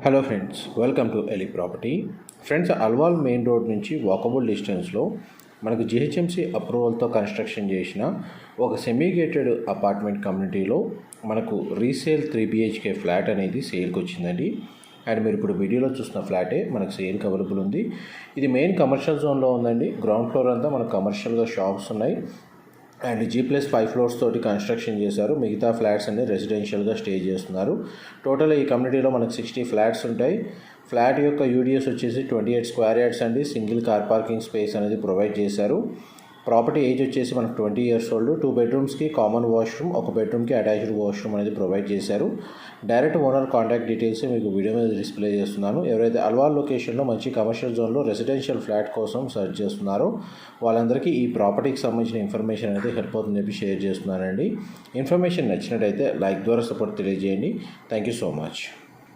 Hello friends, welcome to ఎలి property. Friends, Alwal main road నుంచి walkable డిస్టెన్స్లో మనకు జిహెచ్ఎంసీ అప్రూవల్తో కన్స్ట్రక్షన్ చేసిన ఒక సెమీ గేటెడ్ అపార్ట్మెంట్ కమ్యూనిటీలో మనకు రీసేల్ 3 BHK ఫ్లాట్ అనేది సేల్కి వచ్చిందండి. అండ్ మీరు ఇప్పుడు వీడియోలో చూస్తున్న ఫ్లాటే మనకు సేల్కి అవైలబుల్ ఉంది. ఇది మెయిన్ కమర్షియల్ జోన్లో ఉందండి. గ్రౌండ్ ఫ్లోర్ అంతా మనకు కమర్షియల్గా షాప్స్ ఉన్నాయి అండ్ G+5 ఫ్లోర్స్ తోటి కన్స్ట్రక్షన్ చేశారు. మిగతా ఫ్లాట్స్ అన్ని రెసిడెన్షియల్గా స్టే చేస్తున్నారు. టోటల్ ఈ కమ్యూనిటీలో మనకు 60 ఫ్లాట్స్ ఉంటాయి. ఫ్లాట్ యొక్క యూడిఎస్ వచ్చేసి 28 స్క్వేర్ యార్డ్స్ అండి. సింగిల్ కార్ పార్కింగ్ స్పేస్ అనేది ప్రొవైడ్ చేశారు. ప్రాపర్టీ ఏజ్ వచ్చేసి మనకు 20 ఇయర్స్ ఓల్డ్. 2 బెడ్రూమ్స్కి కామన్ వాష్రూమ్, 1 బెడ్రూమ్కి అటాచ్డ్ వాష్రూమ్ అనేది ప్రొవైడ్ చేశారు. డైరెక్ట్ ఓనర్ కాంటాక్ట్ డీటెయిల్స్ మీకు వీడియో మీద డిస్ప్లే చేస్తున్నాను. ఎవరైతే అల్వాల్ లొకేషన్లో మంచి కమర్షియల్ జోన్లో రెసిడెన్షియల్ ఫ్లాట్ కోసం సెర్చ్ చేస్తున్నారో వాళ్ళందరికీ ఈ ప్రాపర్టీకి సంబంధించిన ఇన్ఫర్మేషన్ అనేది హెల్ప్ అవుతుందని చెప్పి షేర్ చేస్తున్నానండి. ఇన్ఫర్మేషన్ నచ్చినట్టయితే లైక్ ద్వారా సపోర్ట్ తెలియజేయండి. Thank you so much.